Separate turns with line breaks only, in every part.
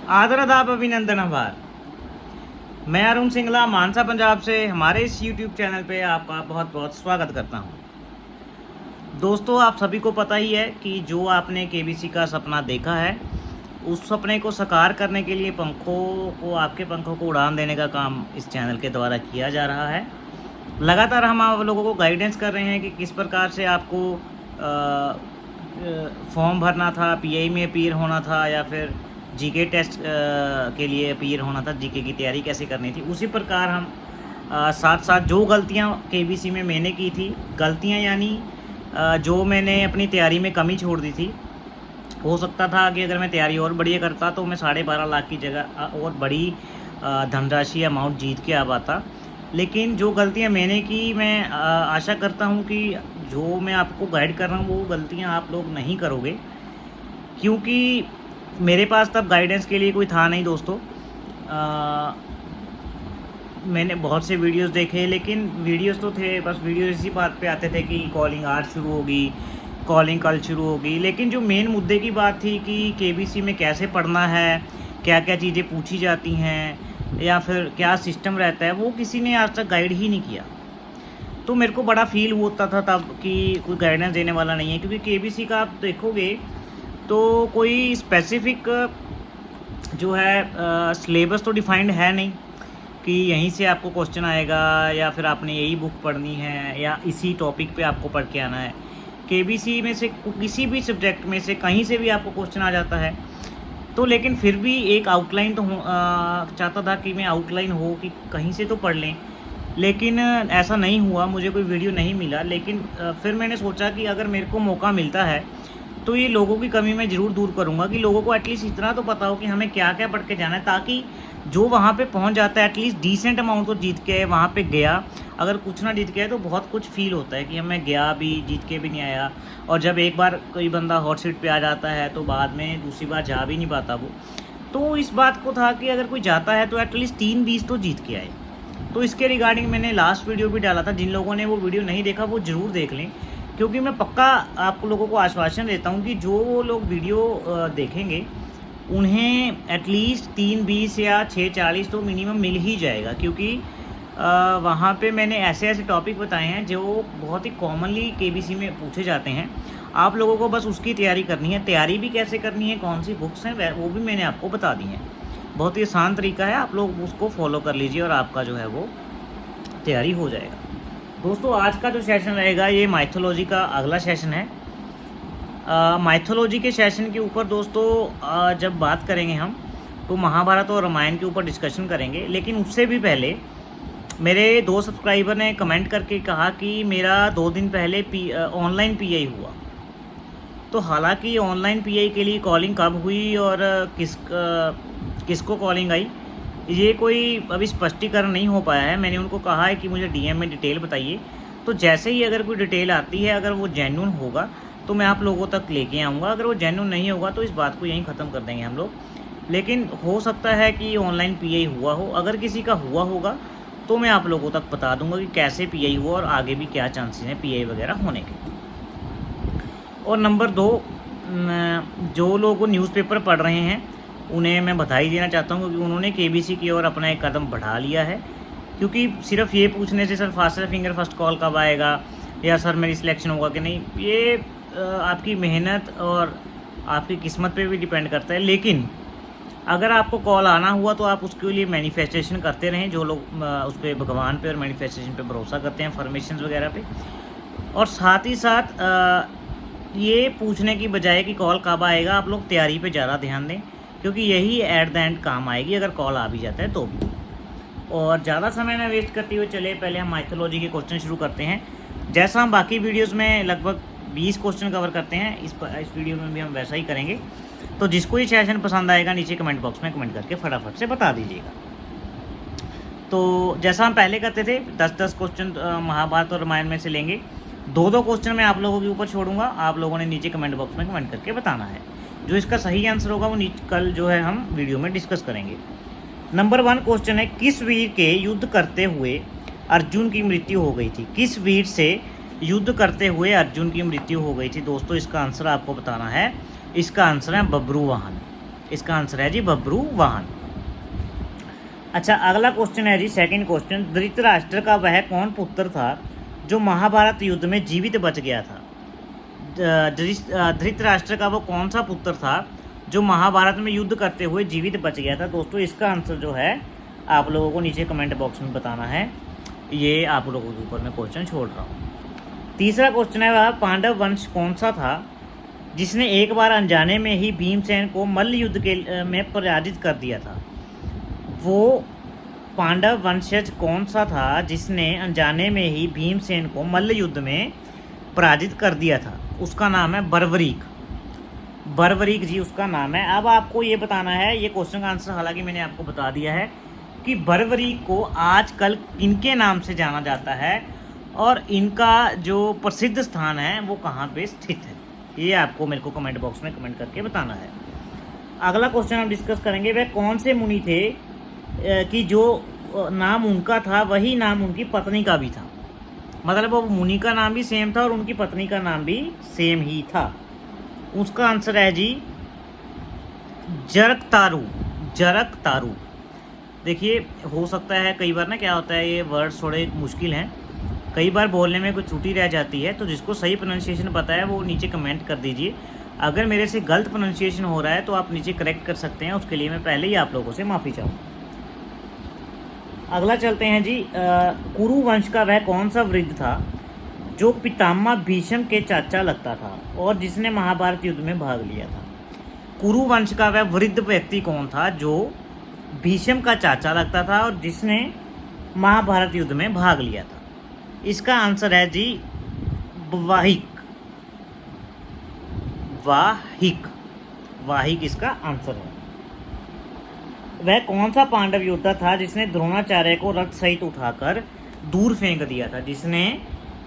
आदर आदाब अभिनंदन आभार। मैं अरुण सिंगला मानसा पंजाब से हमारे इस YouTube चैनल पे आपका बहुत बहुत स्वागत करता हूँ। दोस्तों, आप सभी को पता ही है कि जो आपने KBC का सपना देखा है, उस सपने को साकार करने के लिए आपके पंखों को उड़ान देने का काम इस चैनल के द्वारा किया जा रहा है। लगातार हम आप लोगों को गाइडेंस कर रहे हैं कि किस प्रकार से आपको फॉर्म भरना था, PI में अपीयर होना था या फिर जीके टेस्ट के लिए अपीयर होना था, जीके की तैयारी कैसे करनी थी। उसी प्रकार हम साथ साथ जो गलतियां KBC में मैंने की थी, गलतियां यानी जो मैंने अपनी तैयारी में कमी छोड़ दी थी। हो सकता था कि अगर मैं तैयारी और बढ़िया करता तो मैं 12.5 लाख की जगह और बड़ी धनराशि अमाउंट जीत के आ पाता। लेकिन जो गलतियां मैंने की, मैं आशा करता हूं कि जो मैं आपको गाइड कर रहा हूं वो गलतियां आप लोग नहीं करोगे, क्योंकि मेरे पास तब गाइडेंस के लिए कोई था नहीं दोस्तों। मैंने बहुत से वीडियोस देखे, लेकिन वीडियोस तो थे, बस वीडियो इसी बात पे आते थे कि कॉलिंग आज शुरू होगी, कॉलिंग कल शुरू होगी। लेकिन जो मेन मुद्दे की बात थी कि KBC में कैसे पढ़ना है, क्या क्या चीज़ें पूछी जाती हैं या फिर क्या सिस्टम रहता है, वो किसी ने आज तक गाइड ही नहीं किया। तो मेरे को बड़ा फील होता था तब कि कोई गाइडेंस देने वाला नहीं है, क्योंकि KBC का आप देखोगे तो कोई स्पेसिफिक जो है सिलेबस तो डिफाइंड है नहीं कि यहीं से आपको क्वेश्चन आएगा या फिर आपने यही बुक पढ़नी है या इसी टॉपिक पे आपको पढ़ के आना है। KBC में से किसी भी सब्जेक्ट में से कहीं से भी आपको क्वेश्चन आ जाता है। तो लेकिन फिर भी एक आउटलाइन तो चाहता था कि मैं आउटलाइन हो कि कहीं से तो पढ़ लें, लेकिन ऐसा नहीं हुआ, मुझे कोई वीडियो नहीं मिला। लेकिन फिर मैंने सोचा कि अगर मेरे को मौका मिलता है तो ये लोगों की कमी मैं ज़रूर दूर करूँगा कि लोगों को एटलीस्ट इतना तो पता हो कि हमें क्या क्या पढ़ के जाना है, ताकि जो वहाँ पे पहुँच जाता है एटलीस्ट डिसेंट अमाउंट तो जीत के वहाँ पे गया। अगर कुछ ना जीत के आए तो बहुत कुछ फील होता है कि मैं गया भी, जीत के भी नहीं आया। और जब एक बार कोई बंदा हॉट सीट पे आ जाता है तो बाद में दूसरी बार जा भी नहीं पाता वो। तो इस बात को था कि अगर कोई जाता है तो एटलीस्ट 3-20 तो जीत के आए। तो इसके रिगार्डिंग मैंने लास्ट वीडियो भी डाला था। जिन लोगों ने वो वीडियो नहीं देखा वो ज़रूर देख लें, क्योंकि मैं पक्का आप लोगों को आश्वासन देता हूँ कि जो लोग वीडियो देखेंगे उन्हें एटलीस्ट 3-20 या 6-40 तो मिनिमम मिल ही जाएगा, क्योंकि वहाँ पे मैंने ऐसे ऐसे टॉपिक बताए हैं जो बहुत ही कॉमनली KBC में पूछे जाते हैं। आप लोगों को बस उसकी तैयारी करनी है। तैयारी भी कैसे करनी है, कौन सी बुक्स हैं, वो भी मैंने आपको बता दी हैं। बहुत ही आसान तरीका है, आप लोग उसको फॉलो कर लीजिए और आपका जो है वो तैयारी हो जाएगा। दोस्तों, आज का जो सेशन रहेगा ये माइथोलॉजी का अगला सेशन है। माइथोलॉजी के सेशन के ऊपर दोस्तों जब बात करेंगे हम तो महाभारत और रामायण के ऊपर डिस्कशन करेंगे। लेकिन उससे भी पहले मेरे 2 सब्सक्राइबर ने कमेंट करके कहा कि मेरा 2 दिन पहले ऑनलाइन PI हुआ। तो हालांकि ऑनलाइन PI के लिए कॉलिंग कब हुई और किसको कॉलिंग आई, ये कोई अभी स्पष्टीकरण नहीं हो पाया है। मैंने उनको कहा है कि मुझे DM में डिटेल बताइए। तो जैसे ही अगर कोई डिटेल आती है, अगर वो जेन्युइन होगा तो मैं आप लोगों तक लेके आऊँगा। अगर वो जेन्युइन नहीं होगा तो इस बात को यहीं ख़त्म कर देंगे हम लोग। लेकिन हो सकता है कि ऑनलाइन PI हुआ हो। अगर किसी का हुआ होगा तो मैं आप लोगों तक बता दूंगा कि कैसे PI हुआ और आगे भी क्या चांसेस हैं PI वगैरह होने के। और नंबर 2, जो लोग न्यूज़पेपर पढ़ रहे हैं उन्हें मैं बधाई देना चाहता हूं, क्योंकि उन्होंने KBC की ओर अपना एक कदम बढ़ा लिया है। क्योंकि सिर्फ ये पूछने से sir faster finger first call कब आएगा या सर मेरी सिलेक्शन होगा कि नहीं, ये आपकी मेहनत और आपकी किस्मत पे भी डिपेंड करता है। लेकिन अगर आपको कॉल आना हुआ तो आप उसके लिए मैनिफेस्टेशन करते रहें। जो लोग उस पर भगवान पे और मैनिफेस्टेशन पे भरोसा करते हैं, फॉर्मेशंस वगैरह पे। और साथ ही साथ ये पूछने की बजाय कि कॉल कब आएगा, आप लोग तैयारी पे ज़्यादा ध्यान दें, क्योंकि यही एट द एंड काम आएगी अगर कॉल आ भी जाता है तो भी। और ज़्यादा समय न वेस्ट करते हुए चले पहले हम माइथोलॉजी के क्वेश्चन शुरू करते हैं। जैसा हम बाकी वीडियोज़ में लगभग 20 क्वेश्चन कवर करते हैं, इस वीडियो में भी हम वैसा ही करेंगे। तो जिसको ये सेशन पसंद आएगा नीचे कमेंट बॉक्स में कमेंट करके फटाफट से बता दीजिएगा। तो जैसा हम पहले करते थे 10-10 क्वेश्चन महाभारत और रामायण में से लेंगे। 2-2 क्वेश्चन मैं आप लोगों के ऊपर छोड़ूंगा, आप लोगों ने नीचे कमेंट बॉक्स में कमेंट करके बताना है। जो इसका सही आंसर होगा वो कल जो है हम वीडियो में डिस्कस करेंगे। नंबर 1 क्वेश्चन है, किस वीर के युद्ध करते हुए अर्जुन की मृत्यु हो गई थी? किस वीर से युद्ध करते हुए अर्जुन की मृत्यु हो गई थी? दोस्तों, इसका आंसर आपको बताना है। इसका आंसर है बब्रुवाहन। इसका आंसर है जी बब्रुवाहन। अच्छा, अगला क्वेश्चन है जी, सेकंड क्वेश्चन, धृतराष्ट्र का वह कौन पुत्र था जो महाभारत युद्ध में जीवित बच गया था? धृतराष्ट्र का वो कौन सा पुत्र था जो महाभारत में युद्ध करते हुए जीवित बच गया था? दोस्तों इसका आंसर जो है आप लोगों को नीचे कमेंट बॉक्स में बताना है, ये आप लोगों के ऊपर मैं क्वेश्चन छोड़ रहा हूँ। तीसरा क्वेश्चन है, वह पांडव वंश कौन सा था जिसने एक बार अनजाने में ही भीमसेन को मल्ल युद्ध के में पराजित कर दिया था? वो पांडव वंशज कौन सा था जिसने अनजाने में ही भीमसेन को मल्ल युद्ध में पराजित कर दिया था? उसका नाम है बर्वरीक। बर्वरीक जी उसका नाम है। अब आपको ये बताना है, ये क्वेश्चन का आंसर हालांकि मैंने आपको बता दिया है कि बर्वरीक को आजकल इनके नाम से जाना जाता है और इनका जो प्रसिद्ध स्थान है वो कहाँ पे स्थित है, ये आपको मेरे को कमेंट बॉक्स में कमेंट करके बताना है। अगला क्वेश्चन हम डिस्कस करेंगे, वह कौन से मुनि थे कि जो नाम उनका था वही नाम उनकी पत्नी का भी था? मतलब वो मुनि का नाम भी सेम था और उनकी पत्नी का नाम भी सेम ही था। उसका आंसर है जी जरकतारू। जरकतारू। देखिए हो सकता है कई बार ना क्या होता है, ये वर्ड्स थोड़े मुश्किल हैं, कई बार बोलने में कुछ त्रुटि रह जाती है, तो जिसको सही प्रोनाउंसिएशन पता है वो नीचे कमेंट कर दीजिए। अगर मेरे से गलत प्रोनाउंसिएशन हो रहा है तो आप नीचे करेक्ट कर सकते हैं, उसके लिए मैं पहले ही आप लोगों से माफ़ी चाहूँ। अगला चलते हैं जी, कुरु वंश का वह कौन सा वृद्ध था जो पितामह भीष्म के चाचा लगता था और जिसने महाभारत युद्ध में भाग लिया था? कुरु वंश का वह वृद्ध व्यक्ति कौन था जो भीष्म का चाचा लगता था और जिसने महाभारत युद्ध में भाग लिया था? इसका आंसर है जी वाहिक। वाहिक। वाहिक इसका आंसर है। वह कौन सा पांडव योद्धा था जिसने द्रोणाचार्य को रथ सहित उठाकर दूर फेंक दिया था? जिसने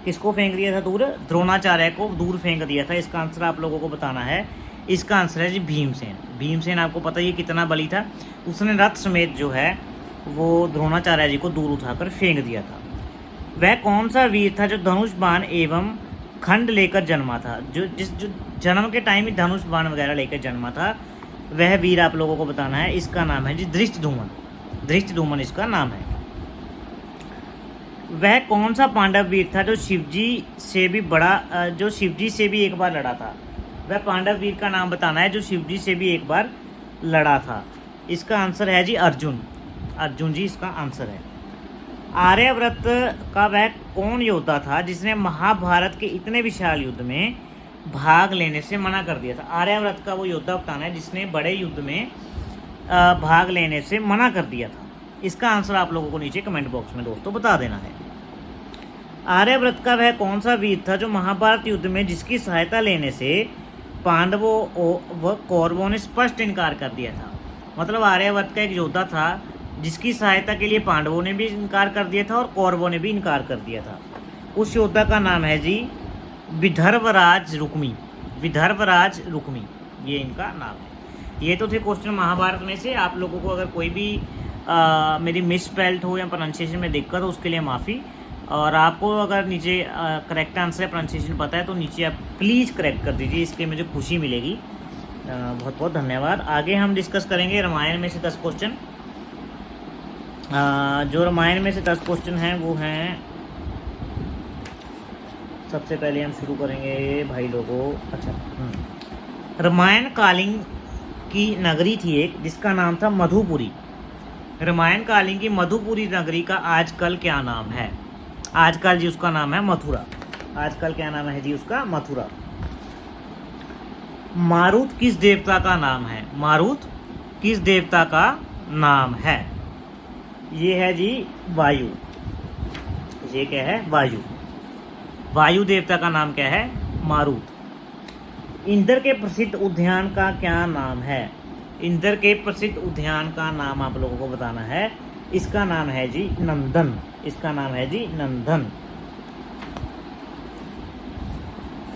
किसको फेंक दिया था दूर? द्रोणाचार्य को दूर फेंक दिया था। इसका आंसर आप लोगों को बताना है। इसका आंसर है जी भीमसेन। भीमसेन आपको पता ही कितना बली था, उसने रथ समेत जो है वो द्रोणाचार्य जी को दूर उठाकर फेंक दिया था। वह कौन सा वीर था जो धनुष बाण एवं खंड लेकर जन्मा था? जो जन्म के टाइम ही धनुष बाण वगैरह लेकर जन्मा था, वह वीर आप लोगों को बताना है। इसका नाम है जी धृष्टद्युम्न। धृष्टद्युम्न इसका नाम है। वह कौन सा पांडव वीर था जो शिवजी से भी एक बार लड़ा था? वह पांडव वीर का नाम बताना है जो शिवजी से भी एक बार लड़ा था। इसका आंसर है जी अर्जुन। अर्जुन जी इसका आंसर है। आर्यव्रत का वह कौन योद्धा था जिसने महाभारत के इतने विशाल युद्ध में भाग लेने से मना कर दिया था? आर्यव्रत का वो योद्धा बताना है जिसने बड़े युद्ध में भाग लेने से मना कर दिया था। इसका आंसर आप लोगों को नीचे कमेंट बॉक्स में दोस्तों बता देना है। आर्यव्रत का वह कौन सा वीर था जो महाभारत युद्ध में जिसकी सहायता लेने से पांडवों व कौरवों ने स्पष्ट इनकार कर दिया था? मतलब आर्यव्रत का एक योद्धा था जिसकी सहायता के लिए पांडवों ने भी इनकार कर दिया था और कौरवों ने भी इनकार कर दिया था। उस योद्धा का नाम है जी विदर्भराज रुक्मी। विदर्भराज रुक्मी ये इनका नाम है। ये तो थे क्वेश्चन महाभारत में से। आप लोगों को अगर कोई भी मेरी मिस स्पेल्ड हो या प्रोनाउंसिएशन में दिक्कत हो उसके लिए माफ़ी। और आपको अगर नीचे करेक्ट आंसर या प्रोनाउंसिएशन पता है तो नीचे आप प्लीज़ करेक्ट कर दीजिए, इसके मुझे खुशी मिलेगी। बहुत बहुत धन्यवाद। आगे हम डिस्कस करेंगे रामायण में से 10 क्वेश्चन। जो रामायण में से 10 क्वेश्चन हैं वो हैं, सबसे पहले हम शुरू करेंगे भाई लोगों। अच्छा, रामायण कालीन की नगरी थी एक जिसका नाम था मधुपुरी। रामायण कालीन की मधुपुरी नगरी का आजकल क्या नाम है? आजकल जी उसका नाम है मथुरा। आजकल क्या नाम है जी उसका? मथुरा। मारुत किस देवता का नाम है? मारुत किस देवता का नाम है? ये है जी वायु। ये क्या है? वायु। वायु देवता का नाम क्या है? मारुत। इंद्र के प्रसिद्ध उद्यान का क्या नाम है? इंद्र के प्रसिद्ध उद्यान का नाम आप लोगों को बताना है। इसका नाम है जी नंदन। इसका नाम है जी नंदन।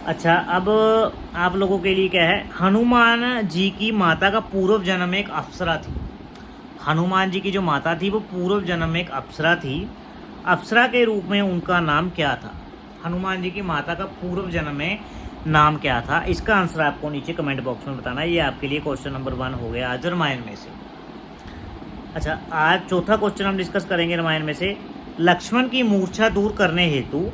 अच्छा, अब आप लोगों के लिए क्या है, हनुमान जी की माता का पूर्व जन्म में एक अप्सरा थी। हनुमान जी की जो माता थी वो पूर्व जन्म में एक अप्सरा थी। अप्सरा के रूप में उनका नाम क्या था? हनुमान जी की माता का पूर्व जन्म में नाम क्या था? इसका आंसर आपको नीचे कमेंट बॉक्स में बताना है। ये आपके लिए क्वेश्चन नंबर 1 हो गया आज रामायण में से। अच्छा, आज चौथा क्वेश्चन हम डिस्कस करेंगे रामायण में से। लक्ष्मण की मूर्छा दूर करने हेतु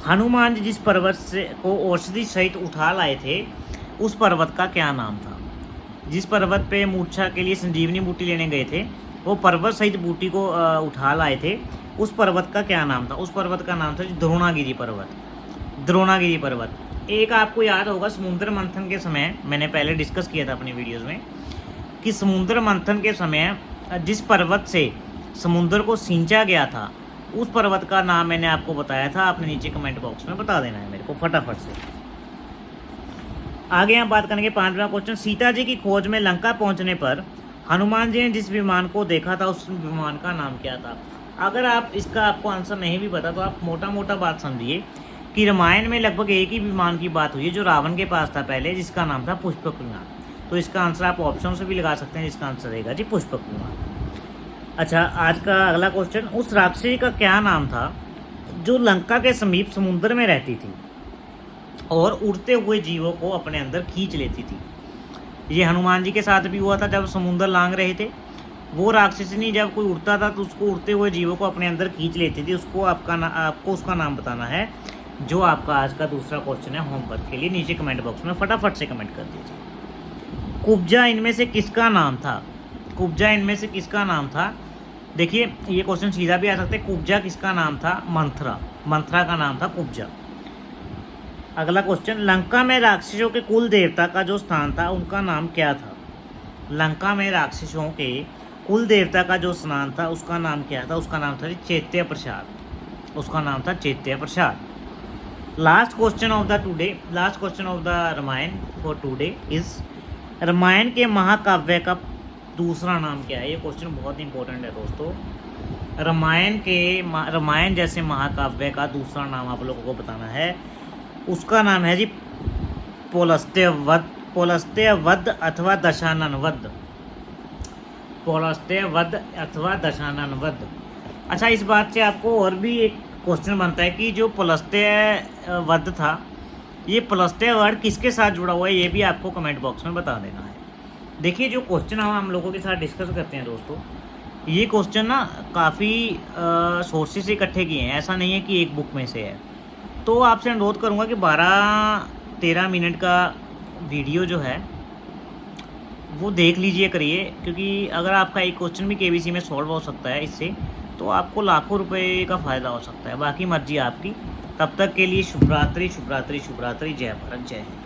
हनुमान जी जिस पर्वत से को औषधि सहित उठा लाए थे, उस पर्वत का क्या नाम था? जिस पर्वत पे मूर्छा के लिए संजीवनी बूटी लेने गए थे, वो पर्वत सहित बूटी को उठा लाए थे, उस पर्वत का क्या नाम था? उस पर्वत का नाम था द्रोणागिरी पर्वत। द्रोणागिरी पर्वत। एक आपको याद होगा, समुद्र मंथन के समय मैंने पहले डिस्कस किया था अपनी वीडियोस में कि समुद्र मंथन के समय जिस पर्वत से समुद्र को सींचा गया था, उस पर्वत का नाम मैंने आपको बताया था। आपने नीचे कमेंट बॉक्स में बता देना है मेरे को फटाफट से। आगे हम बात करेंगे 5वां क्वेश्चन। सीता जी की खोज में लंका पहुंचने पर हनुमान जी ने जिस विमान को देखा था, उस विमान का नाम क्या था? अगर आप इसका आपको आंसर नहीं भी पता तो आप मोटा मोटा बात समझिए कि रामायण में लगभग एक ही विमान की बात हुई है जो रावण के पास था पहले, जिसका नाम था पुष्पक विमान। तो इसका आंसर आप ऑप्शन से भी लगा सकते हैं, जिसका आंसर रहेगा जी पुष्पक विमान। अच्छा, आज का अगला क्वेश्चन। उस राक्षसी का क्या नाम था जो लंका के समीप समुद्र में रहती थी और उड़ते हुए जीवों को अपने अंदर खींच लेती थी? ये हनुमान जी के साथ भी हुआ था जब समुद्र लांग रहे थे। वो राक्षसनी जब कोई उड़ता था तो उसको उड़ते हुए जीवों को अपने अंदर खींच लेती थी। उसको आपको उसका नाम बताना है, जो आपका आज का दूसरा क्वेश्चन है होमवर्क के लिए। नीचे कमेंट बॉक्स में फटाफट से कमेंट कर दीजिए। कुब्जा इनमें से किसका नाम था? कुब्जा इनमें से किसका नाम था? देखिए, ये क्वेश्चन सीधा भी आ सकता है। कुब्जा किसका नाम था? मंथरा। मंथरा का नाम था कुब्जा। अगला क्वेश्चन। लंका में राक्षसों के कुल देवता का जो स्थान था, उनका नाम क्या था? लंका में राक्षसों के कुल देवता का जो स्नान था, उसका नाम क्या था? उसका नाम था चैत्य प्रसाद। उसका नाम था Chaitya Prasad. Last question of the today, last question of the Ramayana for today is, Ramayana के महाकाव्य का दूसरा नाम क्या है? ये क्वेश्चन बहुत इंपॉर्टेंट है दोस्तों। रामायण जैसे महाकाव्य का दूसरा नाम आप लोगों को बताना है। उसका नाम है जी पौलस्त्य वध अथवा दशानन वध। पौलस्त्य वध अथवा दशानन वध। अच्छा, इस बात से आपको और भी एक क्वेश्चन बनता है कि जो पौलस्त्य वध था, ये पौलस्त्य वर्ड किसके साथ जुड़ा हुआ है? ये भी आपको कमेंट बॉक्स में बता देना है। देखिए, जो क्वेश्चन हम लोगों के साथ डिस्कस करते हैं दोस्तों, ये क्वेश्चन ना काफ़ी सोर्सेज से इकट्ठे किए हैं, ऐसा नहीं है कि एक बुक में से है। तो आपसे अनुरोध करूँगा कि 12-13 मिनट का वीडियो जो है वो देख लीजिए करिए, क्योंकि अगर आपका एक क्वेश्चन भी केबीसी में सॉल्व हो सकता है इससे, तो आपको लाखों रुपए का फ़ायदा हो सकता है। बाकी मर्जी आपकी। तब तक के लिए शुभ रात्रि, शुभ रात्रि, शुभ रात्रि। जय भारत, जय हिंद।